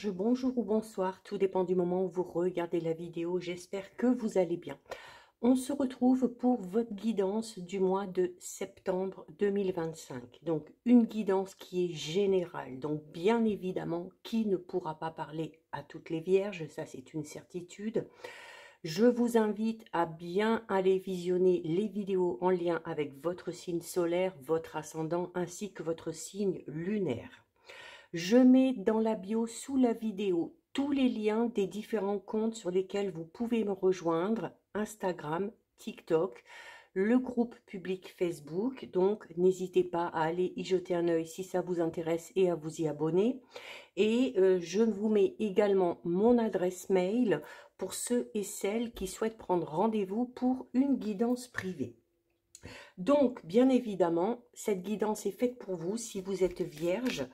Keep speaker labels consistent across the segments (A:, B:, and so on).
A: Vierge, bonjour ou bonsoir, tout dépend du moment où vous regardez la vidéo, j'espère que vous allez bien. On se retrouve pour votre guidance du mois de septembre 2025. Donc une guidance qui est générale, donc bien évidemment, qui ne pourra pas parler à toutes les vierges, ça c'est une certitude. Je vous invite à bien aller visionner les vidéos en lien avec votre signe solaire, votre ascendant ainsi que votre signe lunaire. Je mets dans la bio sous la vidéo tous les liens des différents comptes sur lesquels vous pouvez me rejoindre, Instagram, TikTok, le groupe public Facebook. Donc, n'hésitez pas à aller y jeter un œil si ça vous intéresse et à vous y abonner. Et je vous mets également mon adresse mail pour ceux et celles qui souhaitent prendre rendez-vous pour une guidance privée. Donc, bien évidemment, cette guidance est faite pour vous si vous êtes vierge,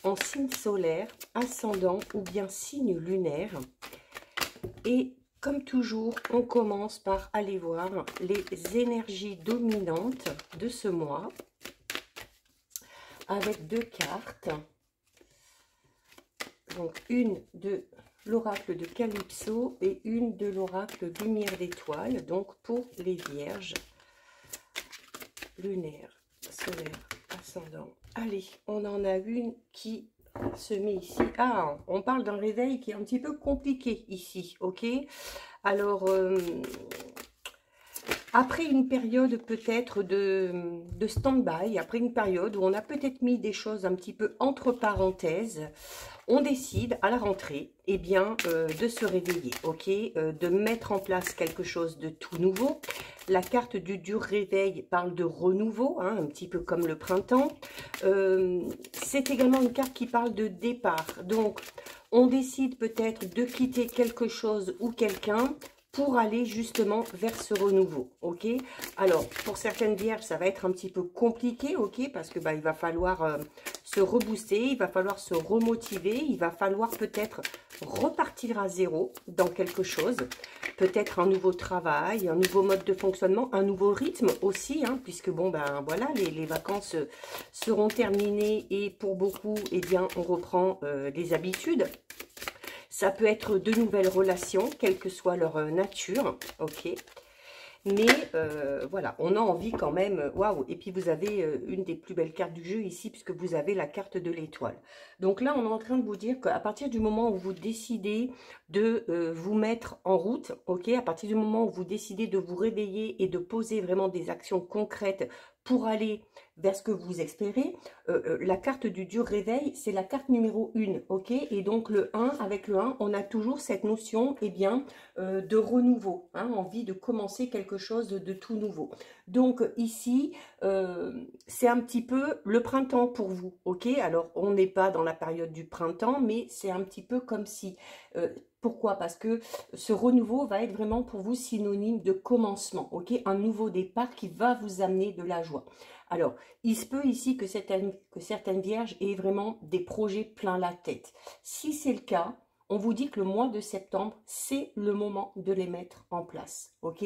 A: en signe solaire, ascendant ou bien signe lunaire. Et comme toujours, on commence par aller voir les énergies dominantes de ce mois avec deux cartes. Donc, une de l'oracle de Calypso et une de l'oracle Lumière d'étoiles, donc pour les vierges. Lunaire, solaire, ascendant. Allez, on en a une qui se met ici. Ah, on parle d'un réveil qui est un petit peu compliqué ici, ok? Alors, après une période peut-être de stand-by, après une période où on a peut-être mis des choses un petit peu entre parenthèses, on décide à la rentrée eh bien, de se réveiller, ok, de mettre en place quelque chose de tout nouveau. La carte du dur réveil parle de renouveau, hein, un petit peu comme le printemps. C'est également une carte qui parle de départ. Donc, on décide peut-être de quitter quelque chose ou quelqu'un pour aller justement vers ce renouveau, ok? Alors, pour certaines vierges, ça va être un petit peu compliqué, ok? Parce que il va falloir se rebooster, il va falloir se remotiver, il va falloir peut-être repartir à zéro dans quelque chose, peut-être un nouveau travail, un nouveau mode de fonctionnement, un nouveau rythme aussi, hein, puisque bon, voilà, les vacances seront terminées et pour beaucoup, eh bien, on reprend les habitudes. Ça peut être de nouvelles relations, quelle que soit leur nature, ok. Mais voilà, on a envie quand même, waouh. Et puis vous avez une des plus belles cartes du jeu ici, puisque vous avez la carte de l'étoile. Donc là, on est en train de vous dire qu'à partir du moment où vous décidez de vous mettre en route, ok, à partir du moment où vous décidez de vous réveiller et de poser vraiment des actions concrètes pour aller vers ce que vous espérez, la carte du dur réveil, c'est la carte numéro 1, ok. Et donc le 1, avec le 1, on a toujours cette notion, eh bien, de renouveau, hein, envie de commencer quelque chose de tout nouveau. Donc ici, c'est un petit peu le printemps pour vous, ok. Alors, on n'est pas dans la période du printemps, mais c'est un petit peu comme si... pourquoi? Parce que ce renouveau va être vraiment pour vous synonyme de commencement, ok? Un nouveau départ qui va vous amener de la joie. Alors, il se peut ici que certaines vierges aient vraiment des projets plein la tête. Si c'est le cas, on vous dit que le mois de septembre, c'est le moment de les mettre en place, ok?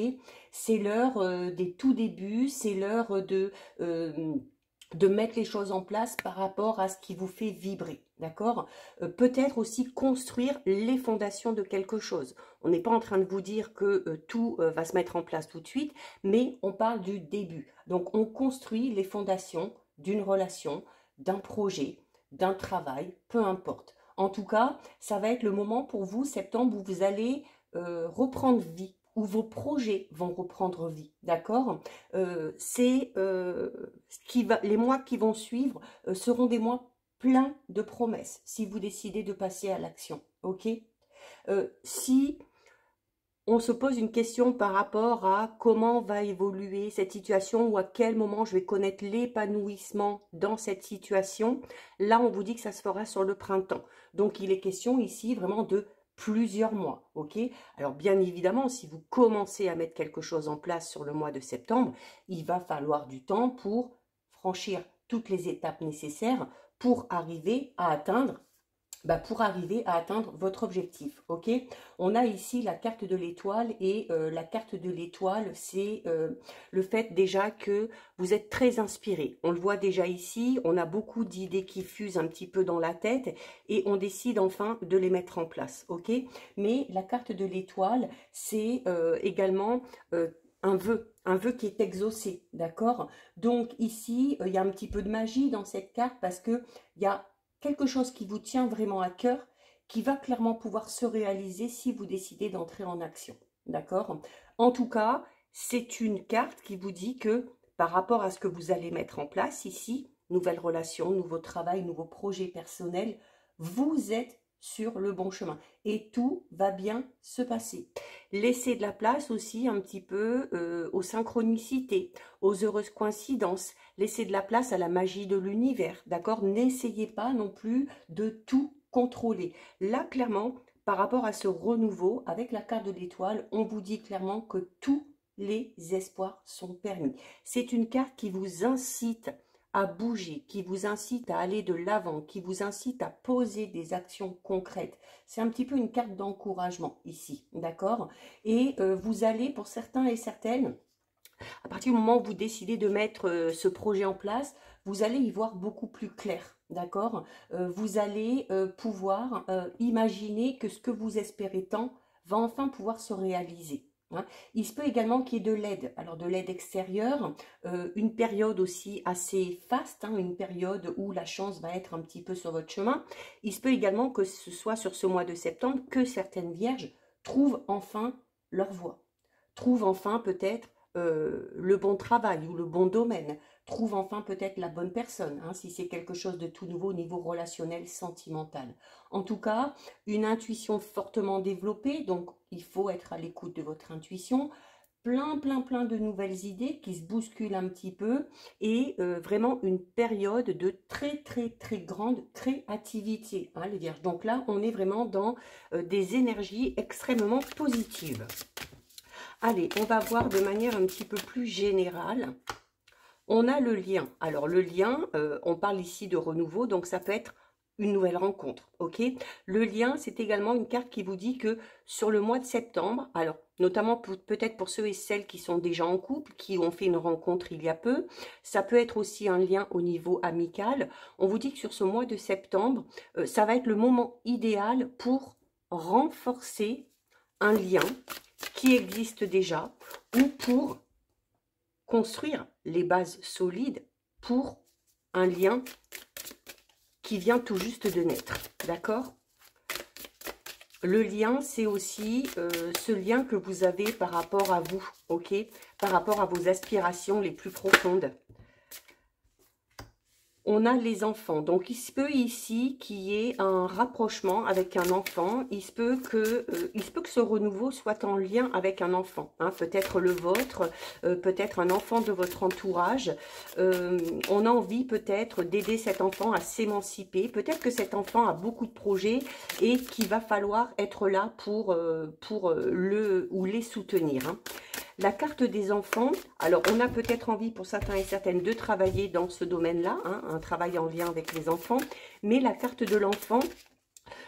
A: C'est l'heure des tout débuts, c'est l'heure de mettre les choses en place par rapport à ce qui vous fait vibrer, d'accord? Peut-être aussi construire les fondations de quelque chose. On n'est pas en train de vous dire que tout va se mettre en place tout de suite, mais on parle du début. Donc, on construit les fondations d'une relation, d'un projet, d'un travail, peu importe. En tout cas, ça va être le moment pour vous, septembre, où vous allez reprendre vie, où vos projets vont reprendre vie, d'accord? Les mois qui vont suivre seront des mois pleins de promesses, si vous décidez de passer à l'action, ok? Si on se pose une question par rapport à comment va évoluer cette situation ou à quel moment je vais connaître l'épanouissement dans cette situation. Là, on vous dit que ça se fera sur le printemps. Donc, il est question ici vraiment de plusieurs mois, ok? Alors, bien évidemment, si vous commencez à mettre quelque chose en place sur le mois de septembre, il va falloir du temps pour franchir toutes les étapes nécessaires pour arriver à atteindre bah, pour arriver à atteindre votre objectif, ok? On a ici la carte de l'étoile et la carte de l'étoile, c'est le fait déjà que vous êtes très inspiré. On le voit déjà ici, on a beaucoup d'idées qui fusent un petit peu dans la tête et on décide enfin de les mettre en place, ok? Mais la carte de l'étoile, c'est également un vœu qui est exaucé, d'accord? Donc ici, il y a un petit peu de magie dans cette carte parce que il y a quelque chose qui vous tient vraiment à cœur, qui va clairement pouvoir se réaliser si vous décidez d'entrer en action. D'accord? En tout cas, c'est une carte qui vous dit que par rapport à ce que vous allez mettre en place ici, nouvelle relation, nouveau travail, nouveau projet personnel, vous êtes sur le bon chemin et tout va bien se passer. Laissez de la place aussi un petit peu aux synchronicités, aux heureuses coïncidences. Laissez de la place à la magie de l'univers, d'accord? N'essayez pas non plus de tout contrôler. Là, clairement, par rapport à ce renouveau, avec la carte de l'étoile, on vous dit clairement que tous les espoirs sont permis. C'est une carte qui vous incite à bouger, qui vous incite à aller de l'avant, qui vous incite à poser des actions concrètes. C'est un petit peu une carte d'encouragement ici, d'accord? Et vous allez, pour certains et certaines, à partir du moment où vous décidez de mettre ce projet en place, vous allez y voir beaucoup plus clair, d'accord? Vous allez pouvoir imaginer que ce que vous espérez tant va enfin pouvoir se réaliser. Hein. Il se peut également qu'il y ait de l'aide, alors de l'aide extérieure, une période aussi assez faste, hein, une période où la chance va être un petit peu sur votre chemin. Il se peut également que ce soit sur ce mois de septembre que certaines vierges trouvent enfin leur voie, trouvent enfin peut-être le bon travail ou le bon domaine, trouve enfin peut-être la bonne personne, hein, si c'est quelque chose de tout nouveau au niveau relationnel, sentimental. En tout cas, une intuition fortement développée, donc il faut être à l'écoute de votre intuition, plein de nouvelles idées qui se bousculent un petit peu et vraiment une période de très grande créativité, hein, les vierges. Donc là, on est vraiment dans des énergies extrêmement positives. Allez, on va voir de manière un petit peu plus générale. On a le lien. Alors le lien, on parle ici de renouveau, donc ça peut être une nouvelle rencontre, ok? Le lien, c'est également une carte qui vous dit que sur le mois de septembre, alors notamment peut-être pour ceux et celles qui sont déjà en couple, qui ont fait une rencontre il y a peu, ça peut être aussi un lien au niveau amical. On vous dit que sur ce mois de septembre, ça va être le moment idéal pour renforcer un lien qui existe déjà ou pour construire les bases solides pour un lien qui vient tout juste de naître, d'accord? Le lien, c'est aussi ce lien que vous avez par rapport à vous, ok? Par rapport à vos aspirations les plus profondes. On a les enfants, donc il se peut ici qu'il y ait un rapprochement avec un enfant, il se peut que ce renouveau soit en lien avec un enfant, hein, peut-être le vôtre, peut-être un enfant de votre entourage. On a envie peut-être d'aider cet enfant à s'émanciper, peut-être que cet enfant a beaucoup de projets et qu'il va falloir être là pour le ou les soutenir. Hein. La carte des enfants, alors on a peut-être envie pour certains et certaines de travailler dans ce domaine-là, hein, un travail en lien avec les enfants, mais la carte de l'enfant,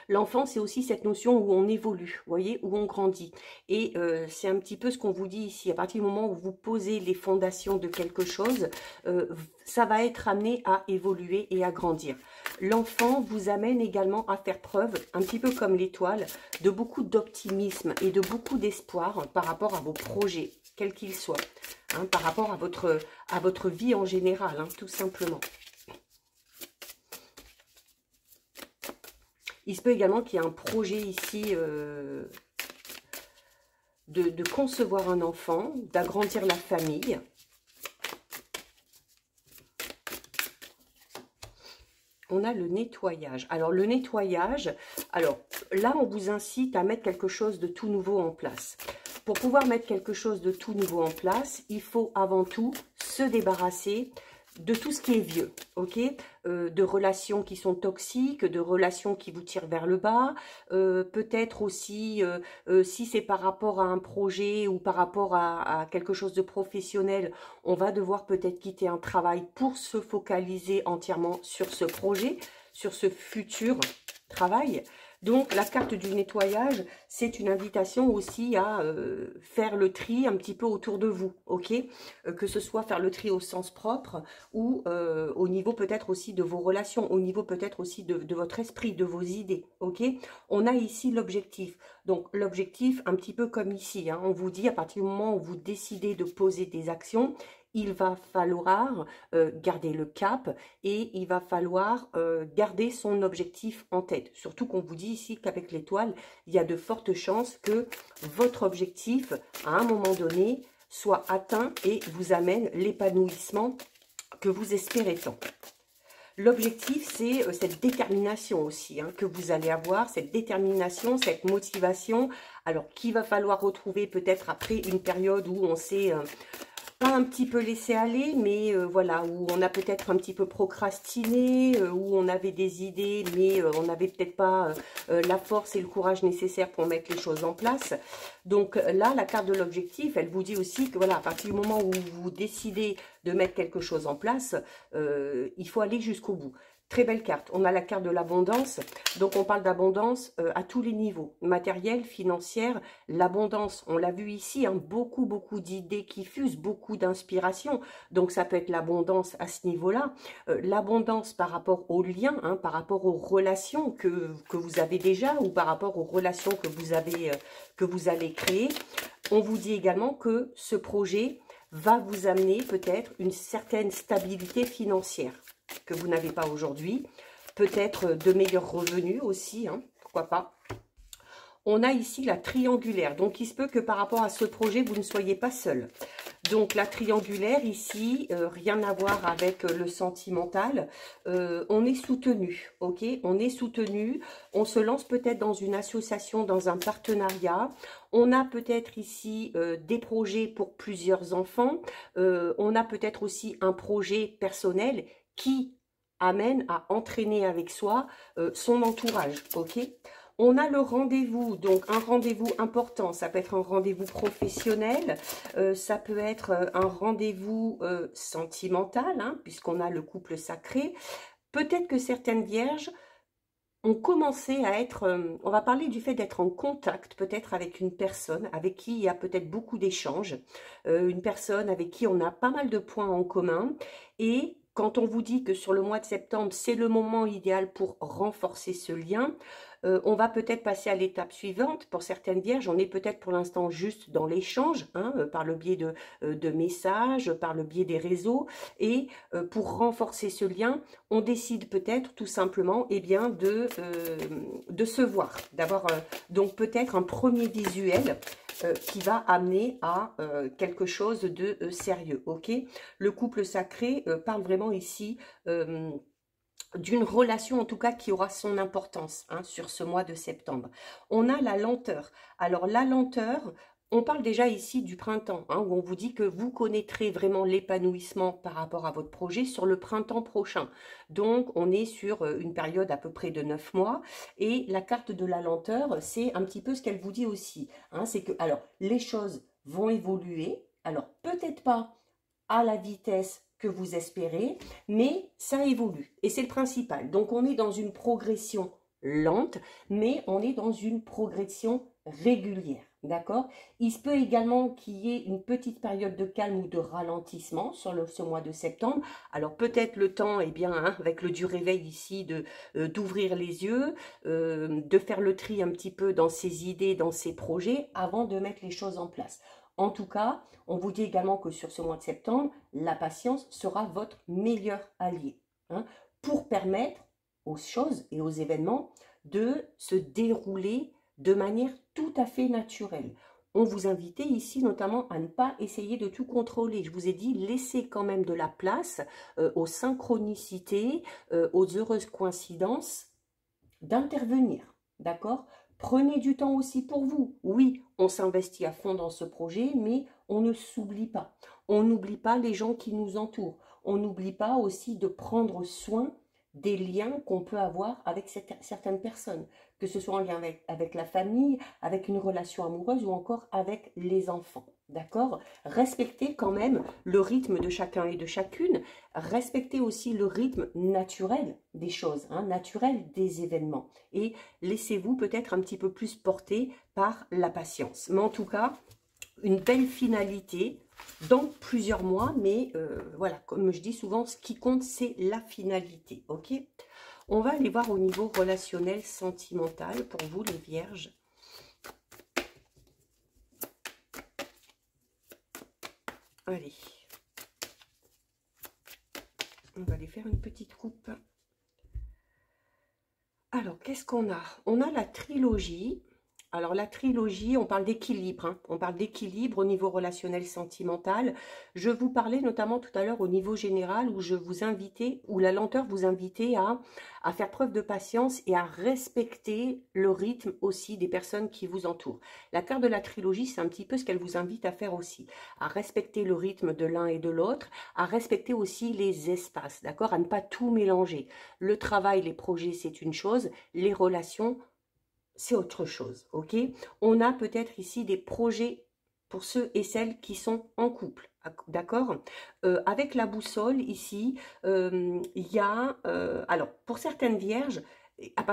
A: l'enfant, c'est aussi cette notion où on évolue, vous voyez, où on grandit. Et c'est un petit peu ce qu'on vous dit ici. À partir du moment où vous posez les fondations de quelque chose, ça va être amené à évoluer et à grandir. L'enfant vous amène également à faire preuve, un petit peu comme l'étoile, de beaucoup d'optimisme et de beaucoup d'espoir par rapport à vos projets, quels qu'ils soient, hein, par rapport à votre vie en général, hein, tout simplement. Il se peut également qu'il y ait un projet ici de concevoir un enfant, d'agrandir la famille. On a le nettoyage. Alors, le nettoyage, alors là, on vous incite à mettre quelque chose de tout nouveau en place. Pour pouvoir mettre quelque chose de tout nouveau en place, il faut avant tout se débarrasser de tout ce qui est vieux, ok, de relations qui sont toxiques, de relations qui vous tirent vers le bas, peut-être aussi, si c'est par rapport à un projet ou par rapport à quelque chose de professionnel, on va devoir peut-être quitter un travail pour se focaliser entièrement sur ce projet, sur ce futur. travail. Donc, la carte du nettoyage, c'est une invitation aussi à faire le tri un petit peu autour de vous, ok? Que ce soit faire le tri au sens propre ou au niveau peut-être aussi de vos relations, au niveau peut-être aussi de votre esprit, de vos idées, ok? On a ici l'objectif. Donc, l'objectif, un petit peu comme ici, hein, on vous dit à partir du moment où vous décidez de poser des actions, il va falloir garder le cap et il va falloir garder son objectif en tête. Surtout qu'on vous dit ici qu'avec l'étoile, il y a de fortes chances que votre objectif, à un moment donné, soit atteint et vous amène l'épanouissement que vous espérez tant. L'objectif, c'est cette détermination aussi hein, que vous allez avoir, cette détermination, cette motivation, alors qu'il va falloir retrouver peut-être après une période où on s'est pas un petit peu laissé aller, mais voilà, où on a peut-être un petit peu procrastiné, où on avait des idées, mais on n'avait peut-être pas la force et le courage nécessaires pour mettre les choses en place. Donc là, la carte de l'objectif, elle vous dit aussi que voilà, à partir du moment où vous décidez de mettre quelque chose en place, il faut aller jusqu'au bout. Très belle carte. On a la carte de l'abondance. Donc, on parle d'abondance à tous les niveaux. Matériel, financière, l'abondance. On l'a vu ici, hein, beaucoup d'idées qui fusent, beaucoup d'inspiration. Donc, ça peut être l'abondance à ce niveau-là. L'abondance par rapport aux liens, hein, par rapport aux relations que vous avez déjà ou par rapport aux relations que vous allez créer. On vous dit également que ce projet va vous amener peut-être une certaine stabilité financière que vous n'avez pas aujourd'hui, peut-être de meilleurs revenus aussi, hein, pourquoi pas. On a ici la triangulaire, donc il se peut que par rapport à ce projet, vous ne soyez pas seul. Donc la triangulaire ici, rien à voir avec le sentimental, on est soutenu, ok? On est soutenu, on se lance peut-être dans une association, dans un partenariat, on a peut-être ici des projets pour plusieurs enfants, on a peut-être aussi un projet personnel qui amène à entraîner avec soi son entourage, ok? On a le rendez-vous, donc un rendez-vous important, ça peut être un rendez-vous professionnel, ça peut être un rendez-vous sentimental, hein, puisqu'on a le couple sacré. Peut-être que certaines vierges ont commencé à être, on va parler du fait d'être en contact peut-être avec une personne avec qui il y a peut-être beaucoup d'échanges, une personne avec qui on a pas mal de points en commun et quand on vous dit que sur le mois de septembre, c'est le moment idéal pour renforcer ce lien, on va peut-être passer à l'étape suivante. Pour certaines vierges, on est peut-être pour l'instant juste dans l'échange, hein, par le biais de messages, par le biais des réseaux. Et pour renforcer ce lien, on décide peut-être tout simplement eh bien, de se voir, d'avoir donc peut-être un premier visuel qui va amener à quelque chose de sérieux, ok? Le couple sacré parle vraiment ici d'une relation en tout cas qui aura son importance hein, sur ce mois de septembre. On a la lenteur. Alors la lenteur, on parle déjà ici du printemps, hein, où on vous dit que vous connaîtrez vraiment l'épanouissement par rapport à votre projet sur le printemps prochain. Donc, on est sur une période à peu près de 9 mois. Et la carte de la lenteur, c'est un petit peu ce qu'elle vous dit aussi. Hein, c'est que, alors, les choses vont évoluer. Alors, peut-être pas à la vitesse que vous espérez, mais ça évolue. Et c'est le principal. Donc, on est dans une progression lente, mais on est dans une progression régulière. D'accord? Il se peut également qu'il y ait une petite période de calme ou de ralentissement sur ce mois de septembre. Alors peut-être le temps, eh bien, hein, avec le du réveil ici, d'ouvrir les yeux, de faire le tri un petit peu dans ses idées, dans ses projets, avant de mettre les choses en place. En tout cas, on vous dit également que sur ce mois de septembre, la patience sera votre meilleur allié, hein, pour permettre aux choses et aux événements de se dérouler de manière tout à fait naturelle. On vous invitait ici notamment à ne pas essayer de tout contrôler. Je vous ai dit, laissez quand même de la place aux synchronicités, aux heureuses coïncidences d'intervenir, d'accord? Prenez du temps aussi pour vous. Oui, on s'investit à fond dans ce projet, mais on ne s'oublie pas. On n'oublie pas les gens qui nous entourent. On n'oublie pas aussi de prendre soin des liens qu'on peut avoir avec certaines personnes, que ce soit en lien avec la famille, avec une relation amoureuse ou encore avec les enfants. D'accord? Respectez quand même le rythme de chacun et de chacune. Respectez aussi le rythme naturel des choses, hein, naturel des événements. Et laissez-vous peut-être un petit peu plus porter par la patience. Mais en tout cas, une belle finalité dans plusieurs mois, mais voilà, comme je dis souvent, ce qui compte, c'est la finalité, ok? On va aller voir au niveau relationnel, sentimental, pour vous les vierges. Allez, on va aller faire une petite coupe. Alors, qu'est-ce qu'on a? On a la trilogie. Alors, la trilogie, on parle d'équilibre, hein. On parle d'équilibre au niveau relationnel sentimental. Je vous parlais notamment tout à l'heure au niveau général où je vous invitais, où la lenteur vous invitait à faire preuve de patience et à respecter le rythme aussi des personnes qui vous entourent. La carte de la trilogie, c'est un petit peu ce qu'elle vous invite à faire aussi, à respecter le rythme de l'un et de l'autre, à respecter aussi les espaces, d'accord, à ne pas tout mélanger. Le travail, les projets, c'est une chose, les relations, c'est autre chose, ok? On a peut-être ici des projets pour ceux et celles qui sont en couple, d'accord? Avec la boussole ici, il y a, alors pour certaines vierges,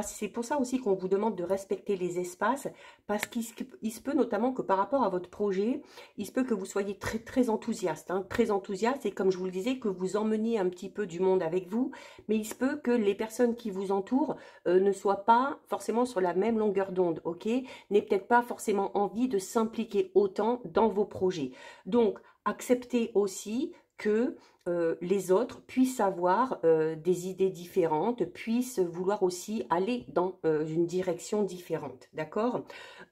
A: c'est pour ça aussi qu'on vous demande de respecter les espaces, parce qu'il se peut notamment que par rapport à votre projet, il se peut que vous soyez très, très enthousiaste, hein, très enthousiaste, et comme je vous le disais, que vous emmeniez un petit peu du monde avec vous, mais il se peut que les personnes qui vous entourent ne soient pas forcément sur la même longueur d'onde, ok? N'aient peut-être pas forcément envie de s'impliquer autant dans vos projets. Donc, acceptez aussi que les autres puissent avoir des idées différentes, puissent vouloir aussi aller dans une direction différente, d'accord?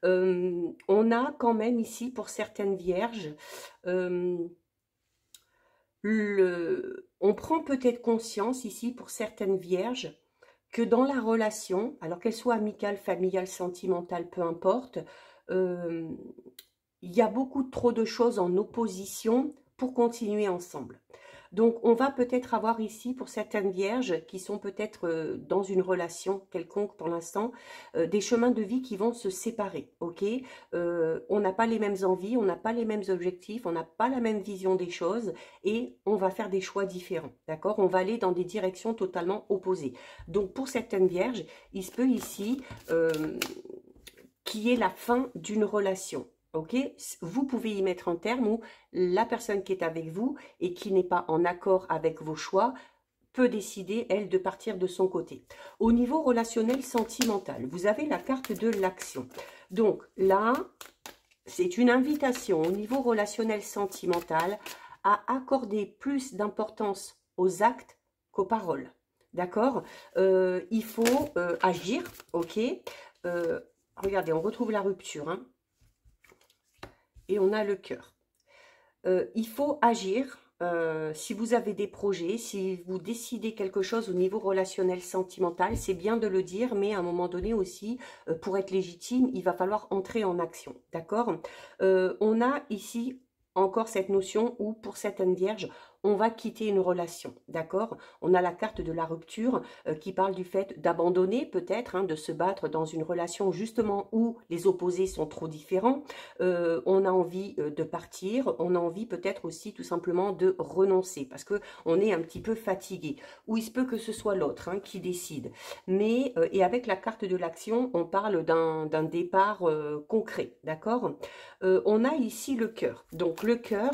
A: On a quand même ici, pour certaines vierges, on prend peut-être conscience ici, pour certaines vierges, que dans la relation, alors qu'elle soit amicale, familiale, sentimentale, peu importe, il y a beaucoup trop de choses en opposition pour continuer ensemble. Donc, on va peut-être avoir ici, pour certaines vierges qui sont peut-être dans une relation quelconque pour l'instant, des chemins de vie qui vont se séparer, ok? On n'a pas les mêmes envies, on n'a pas les mêmes objectifs, on n'a pas la même vision des choses et on va faire des choix différents, d'accord? On va aller dans des directions totalement opposées. Donc, pour certaines vierges, il se peut ici qu'il y ait la fin d'une relation. Ok, vous pouvez y mettre un terme où la personne qui est avec vous et qui n'est pas en accord avec vos choix peut décider, elle, de partir de son côté. Au niveau relationnel sentimental, vous avez la carte de l'action. Donc là, c'est une invitation au niveau relationnel sentimental à accorder plus d'importance aux actes qu'aux paroles. D'accord? Il faut agir, ok? Regardez, on retrouve la rupture, hein? Et on a le cœur. Il faut agir. Si vous avez des projets, si vous décidez quelque chose au niveau relationnel sentimental, c'est bien de le dire, mais à un moment donné aussi, pour être légitime, il va falloir entrer en action. D'accord? On a ici encore cette notion où, pour certaines vierges, on va quitter une relation, d'accord? On a la carte de la rupture qui parle du fait d'abandonner peut-être, hein, de se battre dans une relation justement où les opposés sont trop différents. On a envie de partir, on a envie peut-être aussi tout simplement de renoncer parce que on est un petit peu fatigué. Ou il se peut que ce soit l'autre, hein, qui décide. Mais, et avec la carte de l'action, on parle d'un départ concret, d'accord? On a ici le cœur. Donc le cœur,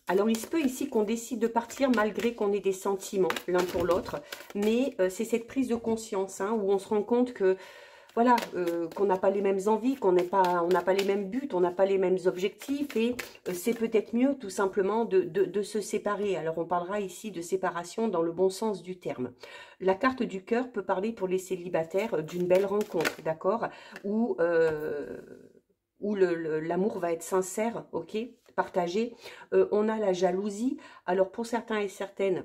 A: alors il se peut ici qu'on décide de partir malgré qu'on ait des sentiments l'un pour l'autre, mais c'est cette prise de conscience, hein, où on se rend compte que voilà, qu'on n'a pas les mêmes envies, on n'a pas les mêmes buts, on n'a pas les mêmes objectifs et c'est peut-être mieux tout simplement de se séparer. Alors on parlera ici de séparation dans le bon sens du terme. La carte du cœur peut parler pour les célibataires d'une belle rencontre, d'accord, où l'amour va être sincère, ok, partagé. On a la jalousie. Alors pour certains et certaines,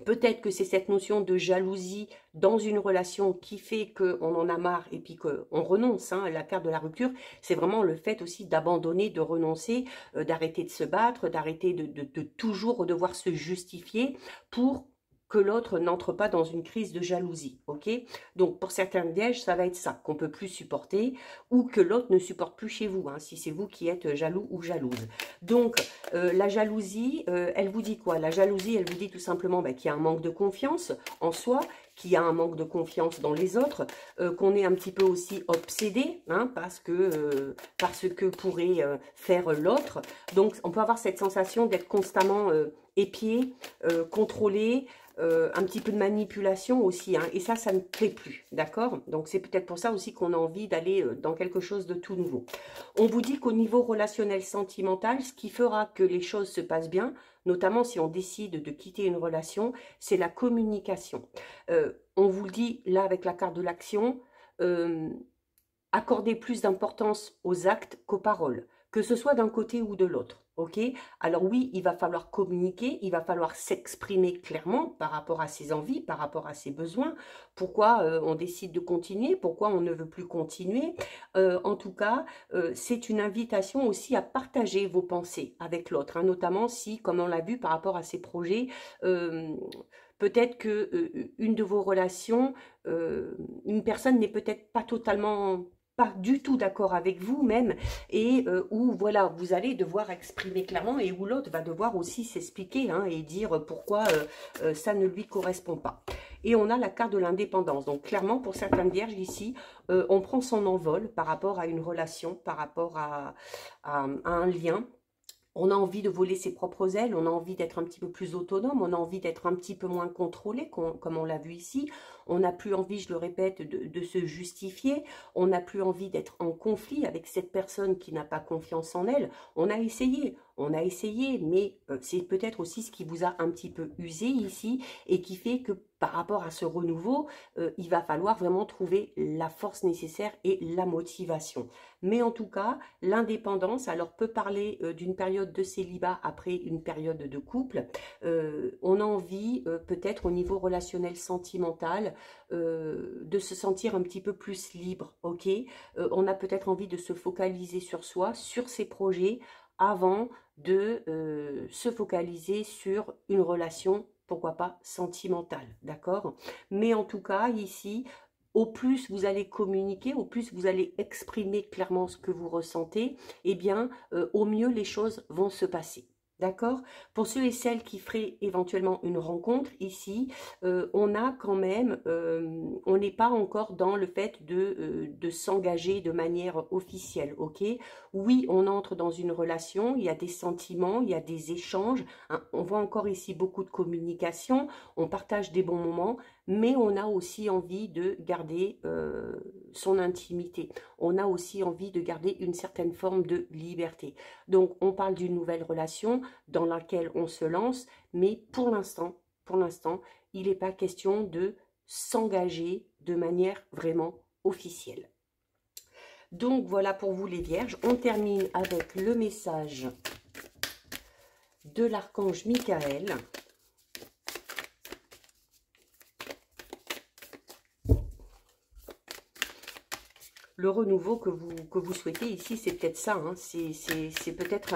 A: peut-être que c'est cette notion de jalousie dans une relation qui fait qu'on en a marre et puis qu'on renonce, hein, à la carte de la rupture. C'est vraiment le fait aussi d'abandonner, de renoncer, d'arrêter de se battre, d'arrêter de toujours devoir se justifier pour que l'autre n'entre pas dans une crise de jalousie, ok? Donc, pour certains vierges, ça va être ça, qu'on peut plus supporter, ou que l'autre ne supporte plus chez vous, hein, si c'est vous qui êtes jaloux ou jalouse. Donc, la jalousie, elle vous dit quoi? La jalousie, elle vous dit tout simplement qu'il y a un manque de confiance en soi, qu'il y a un manque de confiance dans les autres, qu'on est un petit peu aussi obsédé, hein, parce que pourrait faire l'autre. Donc, on peut avoir cette sensation d'être constamment épié, contrôlé, un petit peu de manipulation aussi, hein, et ça ne plaît plus, d'accord? Donc, c'est peut-être pour ça aussi qu'on a envie d'aller dans quelque chose de tout nouveau. On vous dit qu'au niveau relationnel sentimental, ce qui fera que les choses se passent bien, notamment si on décide de quitter une relation, c'est la communication. On vous le dit là avec la carte de l'action, accordez plus d'importance aux actes qu'aux paroles, que ce soit d'un côté ou de l'autre, ok? Alors oui, il va falloir communiquer, il va falloir s'exprimer clairement par rapport à ses envies, par rapport à ses besoins, pourquoi on décide de continuer, pourquoi on ne veut plus continuer. En tout cas, c'est une invitation aussi à partager vos pensées avec l'autre, hein, notamment si, comme on l'a vu par rapport à ses projets, peut-être que une de vos relations, une personne n'est peut-être pas du tout d'accord avec vous même, et où voilà, vous allez devoir exprimer clairement, et où l'autre va devoir aussi s'expliquer, hein, et dire pourquoi ça ne lui correspond pas. Et on a la carte de l'indépendance. Donc clairement, pour certaines vierges ici, on prend son envol par rapport à une relation, par rapport à un lien. On a envie de voler ses propres ailes, on a envie d'être un petit peu plus autonome, on a envie d'être un petit peu moins contrôlé, comme on l'a vu ici. On n'a plus envie, je le répète, de se justifier. On n'a plus envie d'être en conflit avec cette personne qui n'a pas confiance en elle. On a essayé, mais c'est peut-être aussi ce qui vous a un petit peu usé ici et qui fait que par rapport à ce renouveau, il va falloir vraiment trouver la force nécessaire et la motivation. Mais en tout cas, l'indépendance, alors peut parler d'une période de célibat après une période de couple. On a envie, peut-être au niveau relationnel sentimental, de se sentir un petit peu plus libre, ok? On a peut-être envie de se focaliser sur soi, sur ses projets, avant de se focaliser sur une relation, pourquoi pas sentimentale, d'accord? Mais en tout cas, ici, au plus vous allez communiquer, au plus vous allez exprimer clairement ce que vous ressentez, eh bien, au mieux les choses vont se passer. D'accord? Pour ceux et celles qui feraient éventuellement une rencontre, ici, on a quand même, on n'est pas encore dans le fait de s'engager de manière officielle, ok? Oui, on entre dans une relation, il y a des sentiments, il y a des échanges, hein, on voit encore ici beaucoup de communication, on partage des bons moments, mais on a aussi envie de garder son intimité. On a aussi envie de garder une certaine forme de liberté. Donc, on parle d'une nouvelle relation dans laquelle on se lance, mais pour l'instant, il n'est pas question de s'engager de manière vraiment officielle. Donc, voilà pour vous les vierges. On termine avec le message de l'archange Michael. Le renouveau que vous souhaitez ici, c'est peut-être ça, hein, c'est peut-être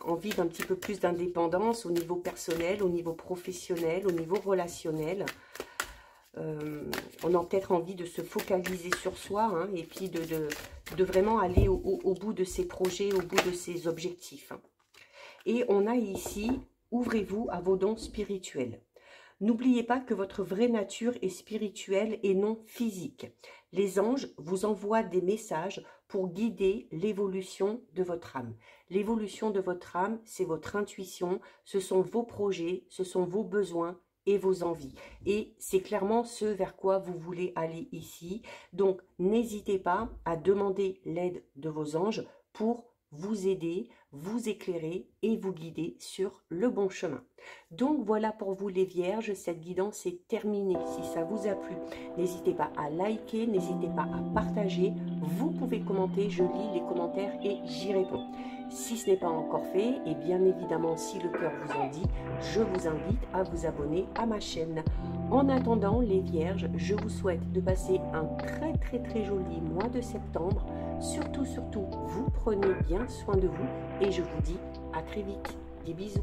A: envie d'un petit peu plus d'indépendance au niveau personnel, au niveau professionnel, au niveau relationnel. On a peut-être envie de se focaliser sur soi, hein, et puis de vraiment aller au bout de ses projets, au bout de ses objectifs. Hein. Et on a ici, ouvrez-vous à vos dons spirituels. N'oubliez pas que votre vraie nature est spirituelle et non physique. Les anges vous envoient des messages pour guider l'évolution de votre âme. L'évolution de votre âme, c'est votre intuition, ce sont vos projets, ce sont vos besoins et vos envies. Et c'est clairement ce vers quoi vous voulez aller ici. Donc, n'hésitez pas à demander l'aide de vos anges pour vous aider, vous éclairer et vous guider sur le bon chemin. Donc voilà pour vous les vierges, cette guidance est terminée. Si ça vous a plu, n'hésitez pas à liker, n'hésitez pas à partager. Vous pouvez commenter, je lis les commentaires et j'y réponds. Si ce n'est pas encore fait, et bien évidemment si le cœur vous en dit, je vous invite à vous abonner à ma chaîne. En attendant les vierges, je vous souhaite de passer un très joli mois de septembre. Surtout, vous prenez bien soin de vous et je vous dis à très vite. Des bisous.